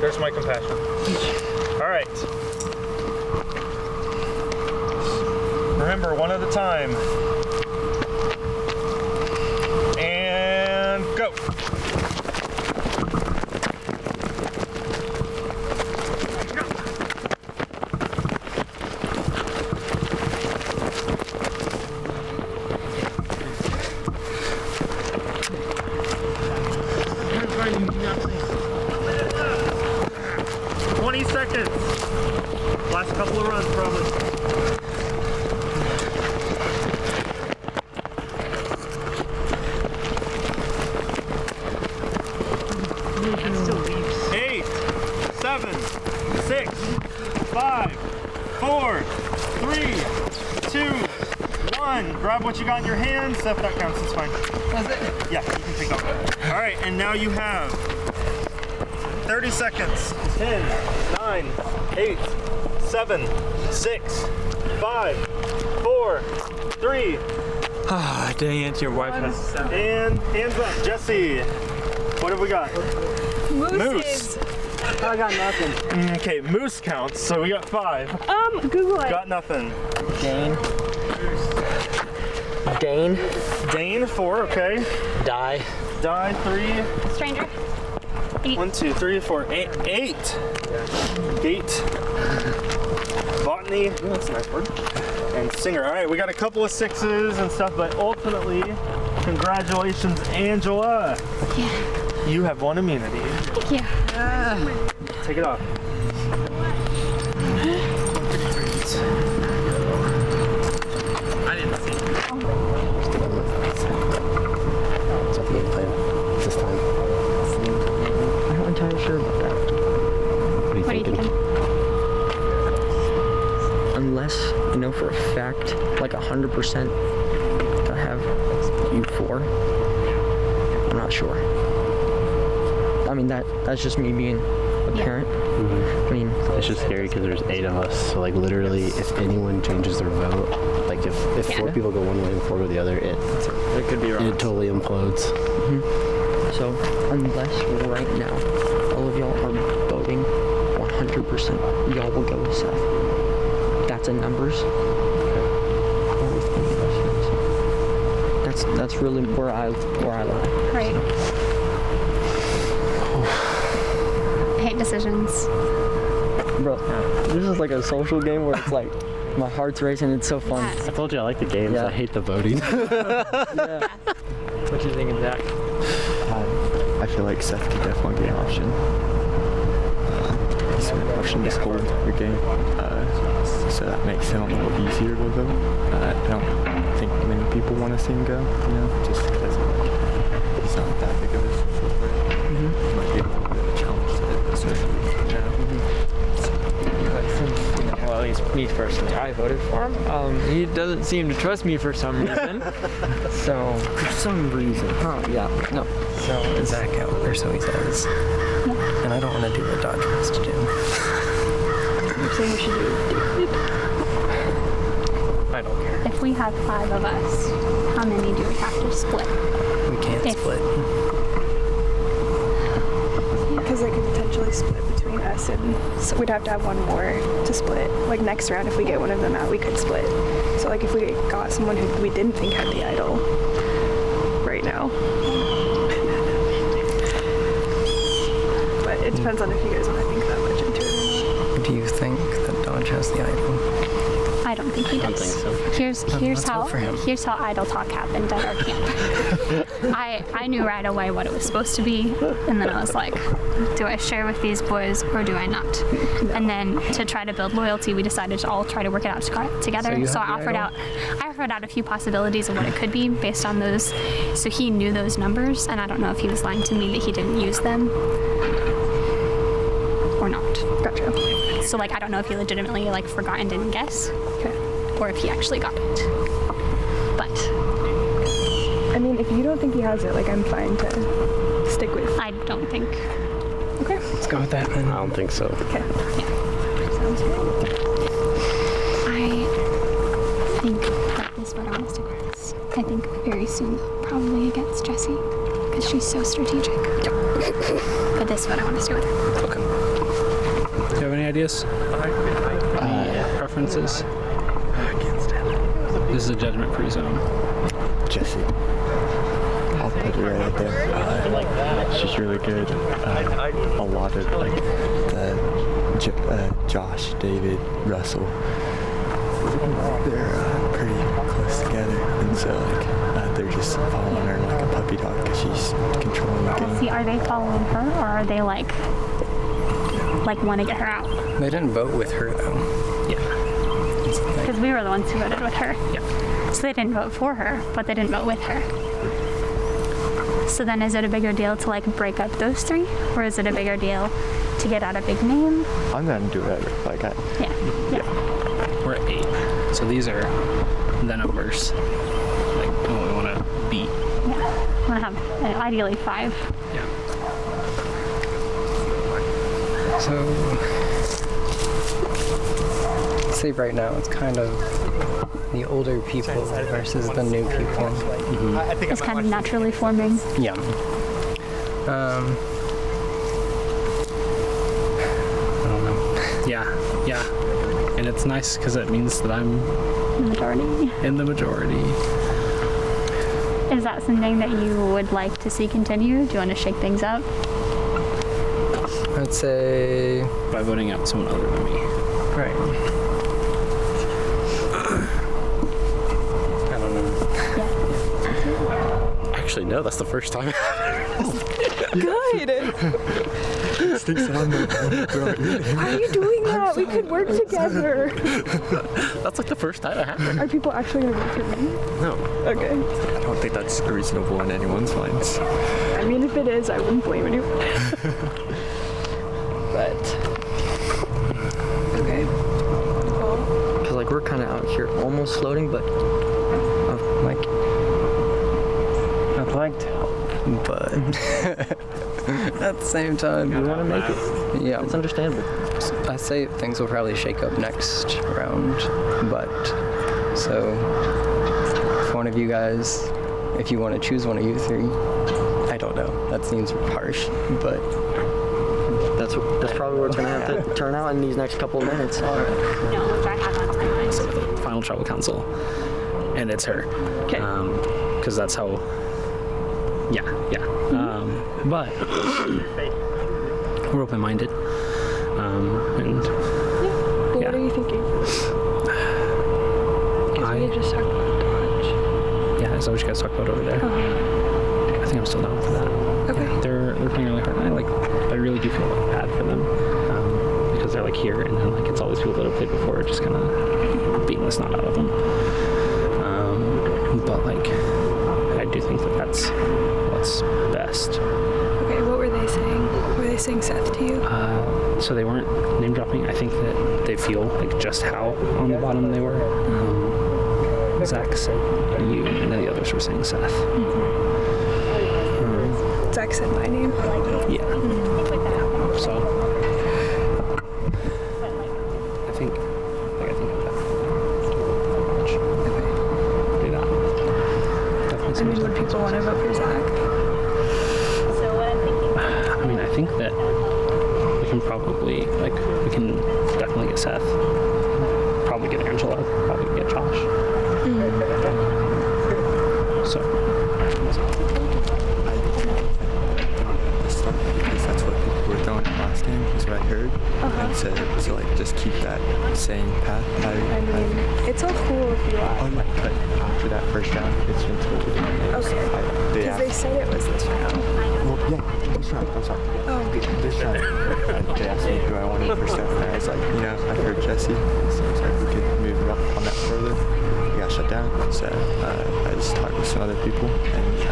There's my compassion. All right. Remember, one at a time. And go. Last couple of runs, probably. Eight, 7, 6, 5, 4, 3, 2, 1. Grab what you got in your hand. Seth, that counts. It's fine. That's it? Yeah, you can take off. All right, and now you have 30 seconds. 10, 9, 8, 7, 6, 5, 4, 3. Ah, dang it, your wife has. And hands up, Jesse. What have we got? Moose. I got nothing. Okay, moose counts, so we got 5. Google it. Got nothing. Dane, 4, okay. Die. 3. Stranger. 1, 2, 3, 4, 8. Gate. Botany. Ooh, that's a nice word. And singer. All right, we got a couple of 6s and stuff, but ultimately, congratulations, Angela. Yeah. You have won immunity. Thank you. Take it off. I didn't see it. This time. I'm not entirely sure about that. What are you thinking? Unless you know for a fact, like 100%, that I have you 4. I'm not sure. I mean, that's just me being a parent. Mm-hmm. I mean, it's just scary because there's 8 of us. So like literally, if anyone changes their vote, like if 4 people go one way and 4 go the other, it could be wrong. It totally implodes. So unless right now all of y'all are voting 100%, y'all will go with Seth. That's in numbers. That's really where I lie. Right. I hate decisions. Bro, this is like a social game where it's like my heart's racing. It's so fun. I told you I like the games. Yeah. I hate the voting. Yeah. What do you think of that? I feel like Seth could definitely be an option. He's an option to hold your game, so that makes him a little easier to vote. I don't think many people want to see him go, just because he's not that big of a social player. He might be a little bit of a challenge to it, especially Well, at least me personally, I voted for him. He doesn't seem to trust me for some reason. So, for some reason, yeah, no. So it's Zach out, or so he says. And I don't want to do what Dodge wants to do. You're saying we should do it. I don't care. If we have 5 of us, how many do we have to split? We can't split. Because they could potentially split between us, and so we'd have to have one more to split. Like next round, if we get one of them out, we could split. So like if we got someone who we didn't think had the idol right now. But it depends on if you guys want to think that much into it. Do you think that Dodge has the idol? I don't think he does. I don't think so. Here's how idle talk happened at our camp. I knew right away what it was supposed to be, and then I was like, do I share with these boys or do I not? And then to try to build loyalty, we decided to all try to work it out together. So I offered out a few possibilities of what it could be based on those. So he knew those numbers, and I don't know if he was lying to me that he didn't use them or not. Gotcha. So like I don't know if he legitimately like forgot and didn't guess, or if he actually got it. But I mean, if you don't think he has it, like I'm fine to stick with. I don't think. Okay. Let's go with that then. I don't think so. Okay. Yeah. Sounds good. I think that this vote I want to stick with this. I think very soon probably against Jessie because she's so strategic. But this vote I want to stick with her. Okay. Do you have any ideas? Preferences? This is a judgment-free zone. Jesse. I'll put her right there. She's really good. A lot of like the Josh, David, Russell. They're pretty close together, and so like they're just following her like a puppy dog because she's controlling the game. See, are they following her, or are they like want to get her out? They didn't vote with her though. Yeah. Because we were the ones who voted with her. Yeah. So they didn't vote for her, but they didn't vote with her. So then is it a bigger deal to like break up those three, or is it a bigger deal to get out a big name? I'm gonna do whatever. Like Yeah. We're at 8. So these are the numbers like what we want to beat. Yeah. I want to have ideally 5. Yeah. So, say right now it's kind of the older people versus the new people. It's kind of naturally forming. Yeah. I don't know. Yeah. And it's nice because it means that I'm The majority. in the majority. Is that something that you would like to see continue? Do you want to shake things up? I'd say By voting out someone other than me. right. I don't know. Yeah. Actually, no, that's the first time. Good. Why are you doing that? We could work together. That's like the first time it happened. Are people actually gonna vote for me? No. Okay. I don't think that's reasonable in anyone's minds. I mean, if it is, I wouldn't blame anyone. But okay. Well, Because like we're kind of out here almost floating, but like I'd like to help, but at the same time, we want to make it. yeah, It's understandable. I say things will probably shake up next round, but so if one of you guys, if you want to choose one of you 3, I don't know. That seems harsh, but That's probably what it's gonna have to turn out in these next couple of minutes. No, which I have on my mind. So the final tribal council, and it's her. okay. Because that's how. Yeah. But we're open-minded, and Well, yeah. what are you thinking? Because we just talked about Dodge. yeah, is that what you guys talked about over there? I think I'm still down for that. Okay. Yeah, they're playing really hard. And I really do feel bad for them because they're like here, and then like it's all these people that have played before, just kind of beating the snot out of them. But like, I do think that that's what's best. Okay, what were they saying? Were they saying Seth to you? So they weren't name dropping. I think that they feel like just how on the bottom they were. Zach said you, and then the others were saying Seth. Zach said my name. Yeah. So I think I'm definitely do that. Definitely I seems mean, would like people want to vote for Zach? I mean, I think that we can probably we can definitely get Seth. Probably get Angela. Probably get Josh. So. Because that's what people were throwing at last game, is what I heard. And so like just keep that same path. I mean, it's all cool if you Oh want. yeah, but after that first round, it's been totally different names. Okay. Because they said it was this round. Well, yeah, this round, I'm sorry. Oh, good. This round, they asked me who I wanted for Seth, and I was like, I've heard Jesse. So I was like, we could move it up on that further. We got shut down, so I just talked with some other people, and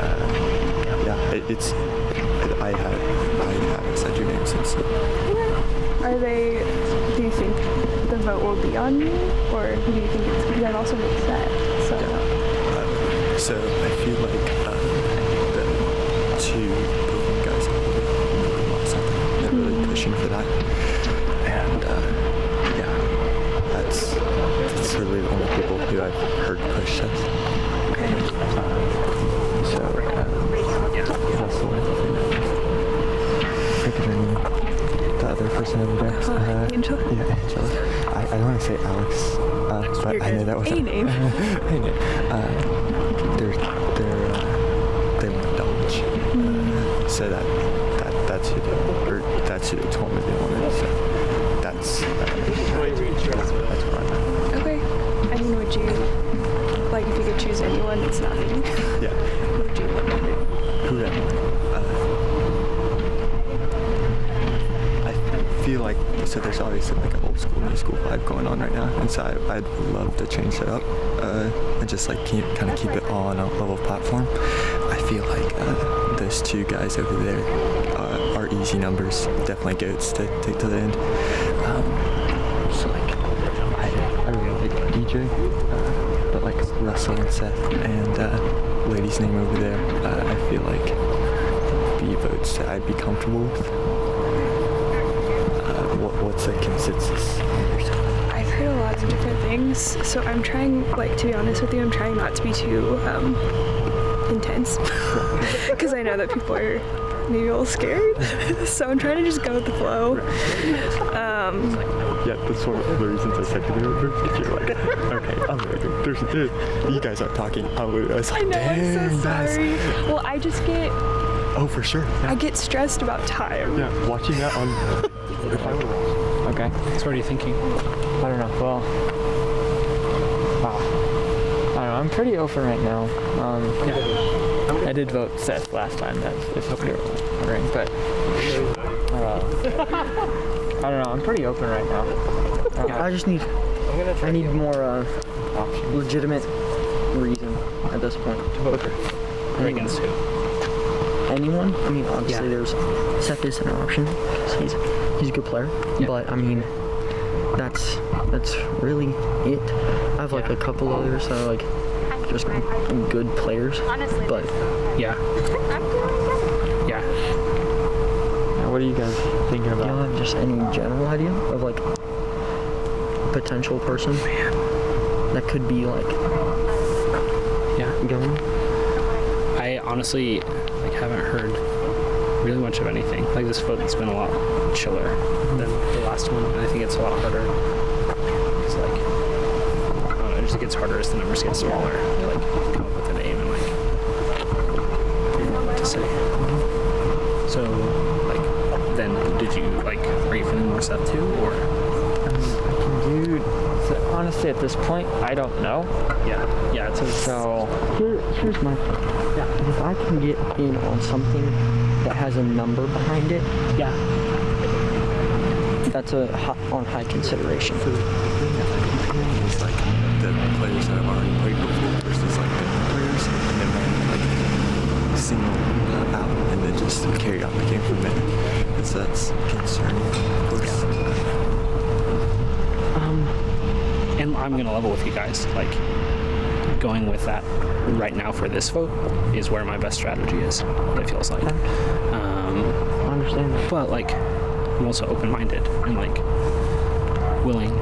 I haven't said your name since. Are they? Do you think the vote will be on you, or do you think it's? Because I've also been set. So. Yeah. So I feel like the 2 Brooklyn guys want something. They're really pushing for that, and that's really the only people who I've heard push Seth. That's the one thing. I forget her name. The other person over there. Angela. Yeah, Angela. I want to say Alex, but I know that was A name. A name. They want to Dodge. So that's who they told me they wanted. So that's where I'm at. Okay. I mean, would you, like, if you could choose anyone that's not me, Yeah. who would you want to do? Who would I feel like, so there's obviously like an old school, new school vibe going on right now, and so I'd love to change that up and just like keep it all on a level platform. I feel like those two guys over there are easy numbers, definitely goats to take to the end. So like, I really like DJ, but like Russell and Seth and lady's name over there, I feel like be votes that I'd be comfortable with. What's a consensus? I've heard a lot of different things, so I'm trying, like, to be honest with you, I'm trying not to be too intense, because I know that people are maybe a little scared, so I'm trying to just go with the flow. Yeah, that's one of the reasons I said to you earlier. If you're like, okay, I'm leaving. You guys aren't talking. I was like, I know, dang, I'm so guys. sorry. Well, I just get, Oh, for sure. Yeah. I get stressed about time. Yeah, watching that on. If I were watching. Okay. So what are you thinking? I don't know. Well, wow. I don't know. I'm pretty open right now. I did vote Seth last time. That's if you're wondering, but I don't know. I'm pretty open right now. I need more legitimate reason at this point to vote for. Against who? Anyone? I mean, obviously there's Seth is an option. He's a good player, but I mean, that's really it. I have like a couple others that are like just good players, but Yeah. Yeah. What are you guys thinking you about? don't have just any general idea of like a potential person that could be like going. I honestly haven't heard really much of anything. Like this vote's been a lot chiller than the last one, and I think it's a lot harder. It's like I don't know, it just gets harder as the numbers get smaller to like come up with a name and like what to say. So like then did you like are you feeling more Seth too or? Dude, so honestly, at this point, I don't know. Yeah. So Here's my thing. Yeah, if I can get in on something that has a number behind it, that's on high consideration. So the thing that I'm comparing is like the players that have already played before versus like the players, and then like single out and then just carry on the game from there. Because that's concerning, of course. And I'm gonna level with you guys. Like going with that right now for this vote is where my best strategy is. It feels like. I understand that. But like, I'm also open-minded and like willing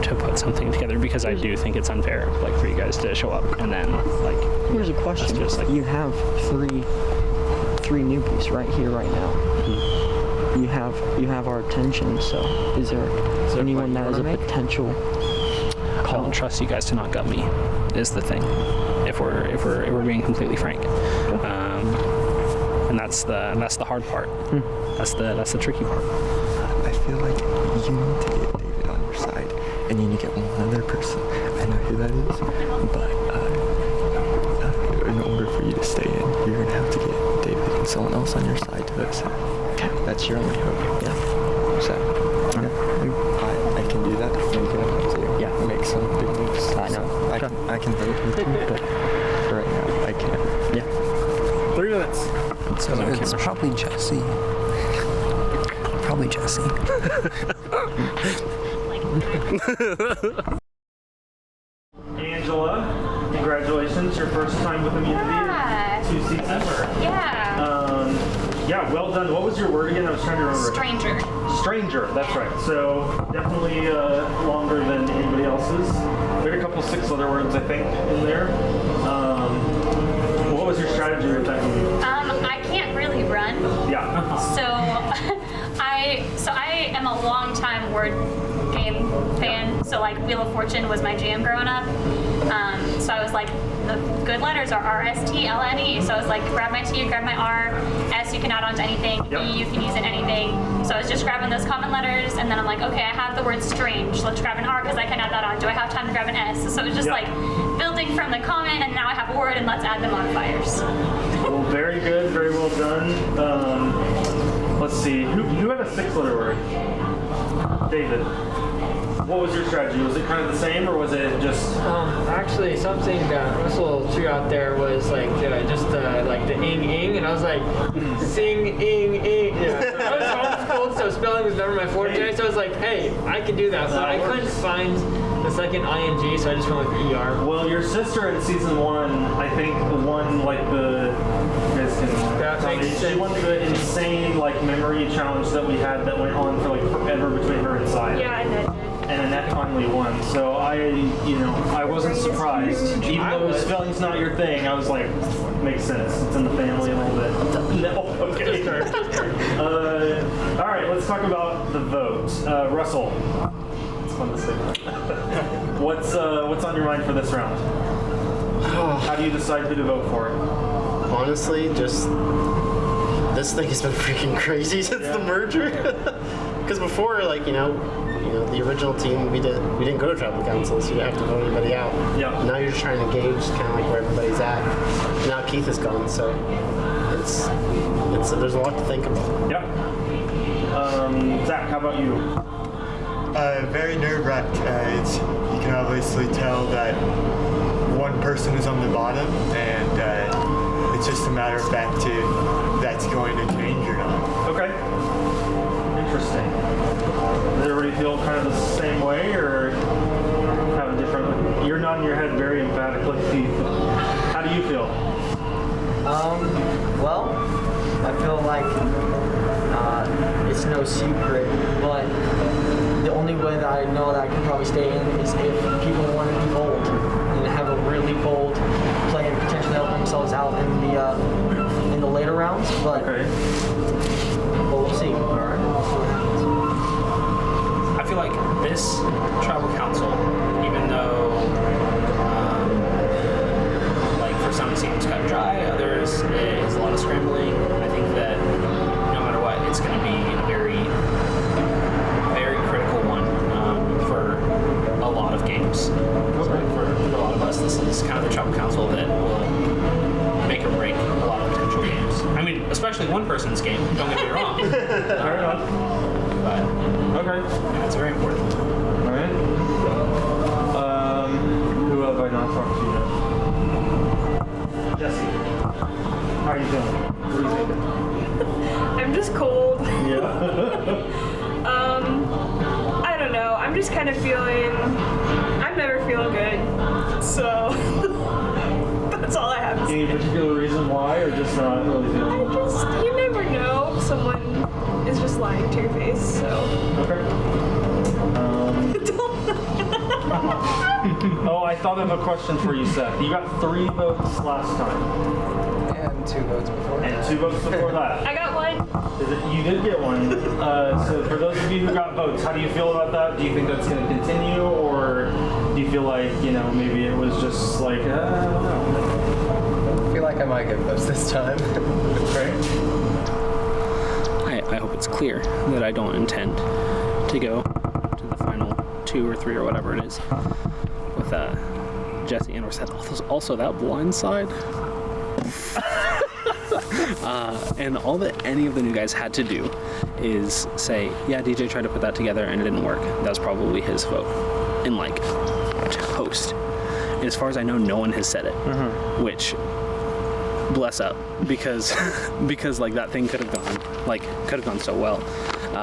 to put something together because I do think it's unfair, like for you guys to show up and then like. Here's a question. Just like you have three newbies right here, right now. Mm-hmm. You have our attention. So, is there anyone that is a potential? I don't trust you guys to not gut me. Is the thing. If we're being completely frank, and that's the hard part. That's the tricky part. I feel like you need to get David on your side, and you need to get one other person. I know who that is, but in order for you to stay in, you're gonna have to get David and someone else on your side to vote. So that's your only hope. Yeah. So I can do that. You can have to make some big moves. I know. I can vote with you, but for right now I can't. Yeah. 3 minutes. So it's probably Jesse. Probably Jesse. Angela, congratulations. Your first time with Immunity. 2 seasons. Yeah, well done. What was your word again? I was trying to remember. Stranger. Stranger, that's right. So definitely longer than anybody else's. We had a couple 6 letter words, I think, in there. What was your strategy with that? I can't really run. Yeah. So I word game fan, so like Wheel of Fortune was my jam growing up. So I was like, the good letters are R, S, T, L, N, E. So I was like, grab my T, grab my R, S you can add on to anything, E you can use in anything. So I was just grabbing those common letters, and then I'm like, okay, I have the word strange. Let's grab an R because I can add that on. Do I have time to grab an S? So it was just like building from the common, and now I have a word, and let's add the modifiers. Well, very good, very well done. Let's see, who had a 6-letter word? David. What was your strategy? Was it kind of the same, or was it just? Actually, something that Russell threw out there was like just like the ing, and I was like, sing ing. Yeah. I was homeschooled, so spelling was never my forte. So I was like, hey, I can do that, but I couldn't find the second ing, so I just went with er. Well, your sister in season 1, I think, won like the. She won the insane like memory challenge that we had that went on for like forever between her and Sia. Yeah, and Annette finally won. So I wasn't surprised. Even though spelling's not your thing, I was like, makes sense. It's in the family a little bit. No, okay. All right, let's talk about the vote. Russell, it's fun to say that. What's on your mind for this round? How do you decide who to vote for? Honestly, just this thing has been freaking crazy since the merger. Because before, like the original team, we didn't go to tribal council, so you didn't have to vote anybody out. Yeah. Now you're just trying to gauge kind of like where everybody's at. Now Keith is gone, so it's there's a lot to think about. Yeah. Zach, how about you? Very nerve-wracked. You can obviously tell that one person is on the bottom, and it's just a matter of fact if that's going to change or not. Okay. Interesting. Does everybody feel kind of the same way, or have a different? You're nodding your head very emphatically. How do you feel? Well, I feel like it's no secret, but the only way that I know that I can probably stay in is if people want to be bold and have a really bold play and potentially help themselves out in the later rounds. But we'll see. All right. I feel like this tribal council, even though like for some it seems cut dry, others is a lot of scrambling. I think that no matter what, it's going to be a very, very critical one for a lot of games. So for a lot of us, this is kind of the tribal council that will make or break a lot of potential games. I mean, especially one person's game. Don't get me wrong. Fair enough. But okay, yeah, it's very important. All right. Who have I not talked to yet? Jesse, how are you feeling? What are you thinking? I'm just cold. Yeah. I don't know. I'm just kind of feeling. I'm never feeling good. So that's all I have to say. Any particular reason why, or just not really feeling? You never know if someone is just lying to your face, so. Okay. Oh, I thought of a question for you, Seth. You got 3 votes last time. And 2 votes before that. And 2 votes before that. I got one. You did get one. So for those of you who got votes, how do you feel about that? Do you think that's going to continue, or do you feel like, maybe it was just like, I don't know. I feel like I might get votes this time. Right? I hope it's clear that I don't intend to go to the final 2 or 3 or whatever it is with Jesse and or Seth. Also that blind side. And all that any of the new guys had to do is say, yeah, DJ tried to put that together and it didn't work. That was probably his vote. And like, toast. And as far as I know, no one has said it, which bless up, because like that thing could have gone so well,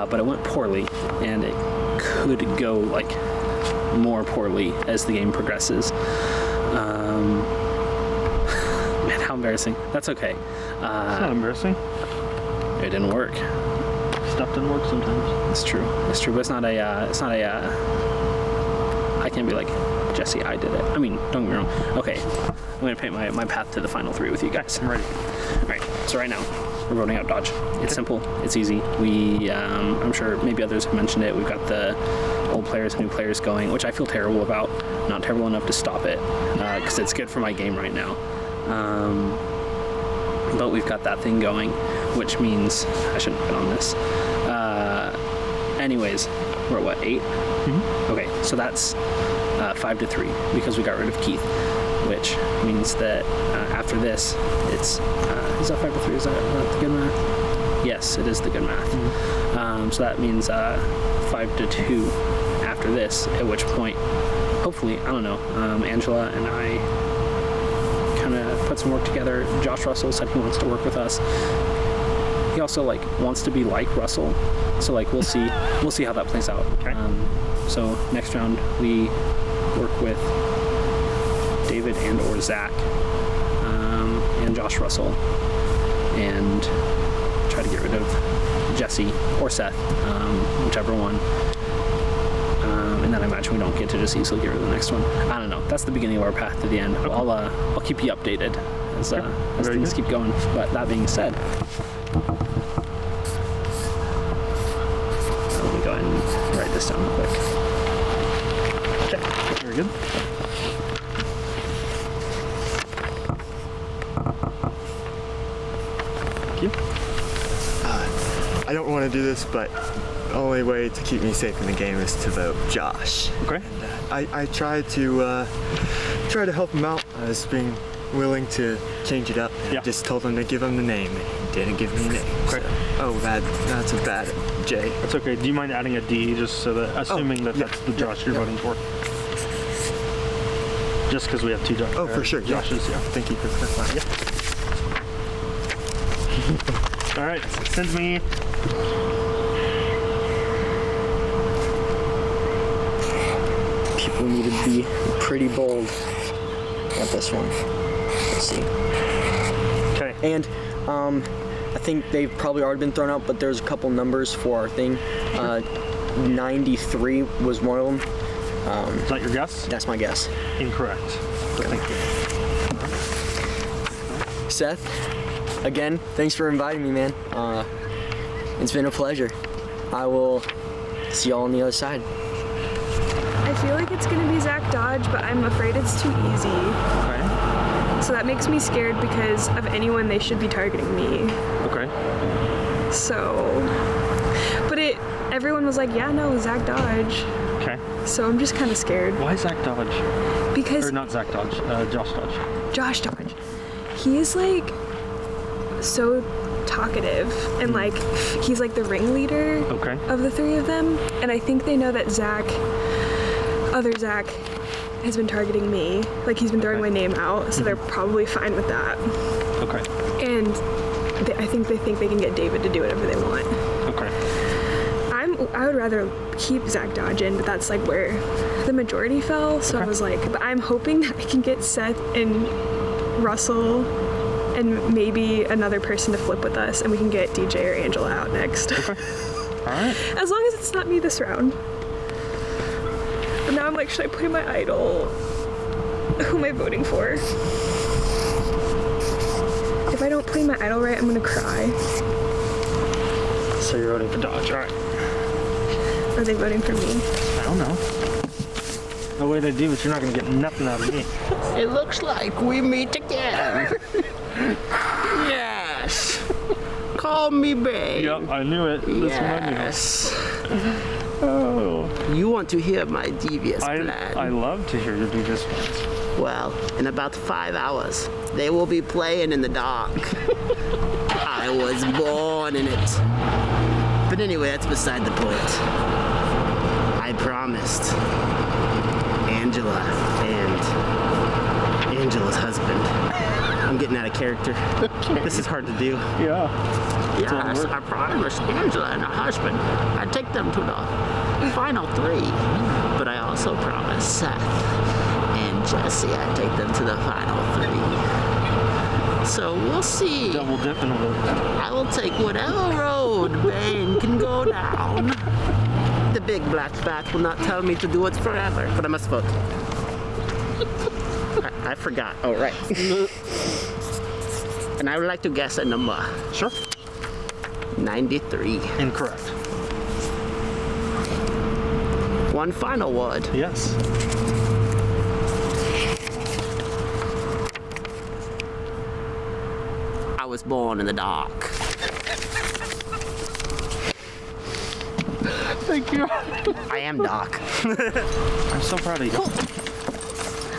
but it went poorly, and it could go like more poorly as the game progresses. Man, how embarrassing. That's okay. It's not embarrassing. It didn't work. Stuff doesn't work sometimes. It's true, but it's not a I can't be like, Jesse, I did it. I mean, don't get me wrong. Okay, I'm gonna paint my path to the final 3 with you guys. I'm ready. All right, so right now, we're voting out Dodge. It's simple. It's easy. I'm sure maybe others have mentioned it. We've got the old players, new players going, which I feel terrible about. Not terrible enough to stop it, because it's good for my game right now. But we've got that thing going, which means I shouldn't have been on this. Anyways, we're at what, 8? Mm-hmm. Okay, so that's 5-3 because we got rid of Keith, which means that after this, it's is that 5-3? Is that the good math? Yes, it is the good math. Mm-hmm. So that means 5-2 after this. At which point, hopefully, I don't know, Angela and I kind of put some work together. Josh Russell said he wants to work with us. He also wants to be like Russell, so we'll see how that plays out. Okay. So next round we work with David and or Zach and Josh Russell, and try to get rid of Jesse or Seth, whichever one. And then I imagine we don't get to just easily get rid of the next one. I don't know. That's the beginning of our path to the end. Okay. I'll keep you updated as things keep going. But that being said, let me go ahead and write this down real quick. Okay. Very good. Thank you. I don't want to do this, but the only way to keep me safe in the game is to vote Josh. Okay. And, I tried to help him out. I was being willing to change it up. And just told him to give him the name, and he didn't give me the name. Okay. So, that's a bad J. That's okay. Do you mind adding a D just so that, assuming that's the Josh you're voting for? Just because we have two Josh. Oh, for sure. Joshes, yeah. Thank you for clarifying. Yeah. All right. So send me. People need to be pretty bold at this one. Let's see. Okay. And I think they've probably already been thrown out, but there's a couple numbers for our thing. 93 was one of them. Is that your guess? That's my guess. Incorrect. So thank you. Seth, again, thanks for inviting me, man. It's been a pleasure. I will see y'all on the other side. I feel like it's gonna be Zach Dodge, but I'm afraid it's too easy. Okay. So that makes me scared because of anyone they should be targeting me. Okay. So, but everyone was like, yeah, no, Zach Dodge. Okay. So I'm just kind of scared. Why Zach Dodge? Because Or not Zach Dodge, Josh Dodge. Josh Dodge, he's so talkative and he's the ringleader of the three of them, and I think they know that other Zach has been targeting me, he's been throwing my name out, so they're probably fine with that. Okay. And I think they can get David to do whatever they want. Okay. I would rather keep Zach Dodge in, but that's where the majority fell, so I was but I'm hoping that I can get Seth and Russell and maybe another person to flip with us, and we can get DJ or Angela out next. Okay. All right. As long as it's not me this round. But now I'm should I put in my idol? Who am I voting for? If I don't play my idol right, I'm gonna cry. So you're voting for Dodge. All right. Are they voting for me? I don't know. No way they do, but you're not gonna get nothing out of me. It looks like we meet again. Yes. Call me babe. Yep, I knew it. This Yes. Oh. You want to hear my devious plan? I love to hear your devious plans. Well, in about 5 hours, they will be playing in the dark. I was born in it. But anyway, that's beside the point. I promised Angela and Angela's husband. I'm getting out of character. This is hard to do. Yeah. Yes, I promised Angela and her husband I'd take them to the final 3. But I also promised Seth and Jesse I'd take them to the final 3. So we'll see. Double dipping a little bit. I will take whatever road Bane can go down. The big black bat will not tell me to do it forever, but I must vote. I forgot. Oh, right. And I would like to guess a number. Sure. 93. Incorrect. One final word. Yes. I was born in the dark. Thank you. I am dark. I'm so proud of you.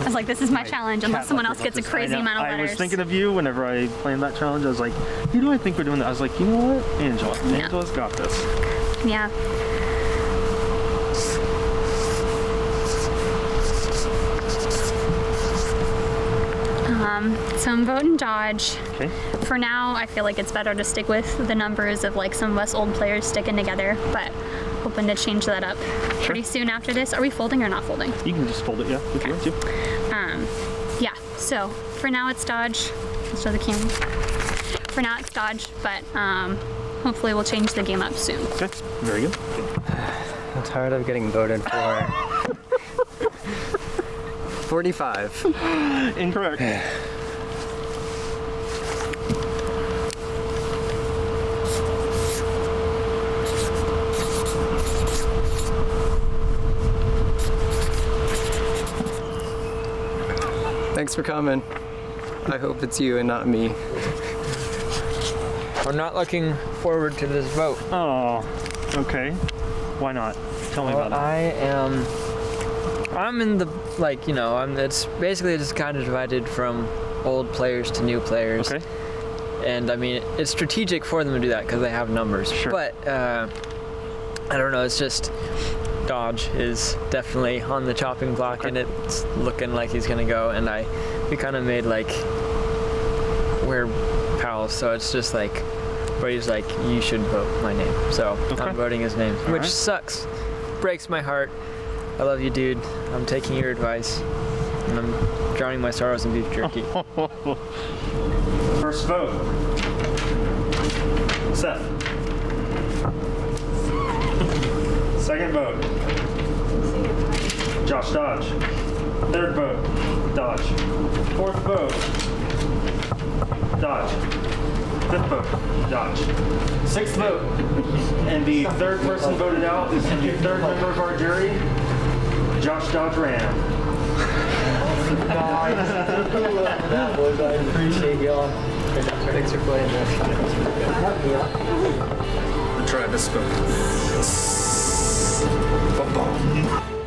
I was like, this is my challenge, unless someone else gets a crazy amount of I letters. was thinking of you whenever I planned that challenge. I was like, who do I think we're doing that? I was like, you know what? Angela. Yeah. Angela's got this. Yeah. So I'm voting dodge. Okay. For now, I feel like it's better to stick with the numbers of like some of us old players sticking together, but hoping to change that up pretty soon after this. Are we folding or not folding? You can just fold it, yeah, if you want to. Yeah, so for now it's dodge. Let's show the camera. For now it's dodge, but hopefully we'll change the game up soon. Okay, very good. I'm tired of getting voted for. 45. Incorrect. Thanks for coming. I hope it's you and not me. I'm not looking forward to this vote. Oh, okay. Why not? Tell me about it. I'm in the, like, you know, it's basically just kind of divided from old players to new players. Okay. And I mean, it's strategic for them to do that because they have numbers. Sure. But I don't know, it's just dodge is definitely on the chopping block, and it's looking like he's gonna go. And we kind of made like, we're pals, so it's just like, but he's like, you should vote my name. So I'm voting his name, which sucks, breaks my heart. I love you, dude. I'm taking your advice, and I'm drowning my sorrows in beef jerky. First vote. Seth. Second vote. Josh Dodge. Third vote. Dodge. Fourth vote. Dodge. Fifth vote. Dodge. Sixth vote. And the third person voted out is the third member of our jury, Josh Dodge Ram. That was, I appreciate y'all. Thanks for playing this. The tribe has spoken. Boom, boom.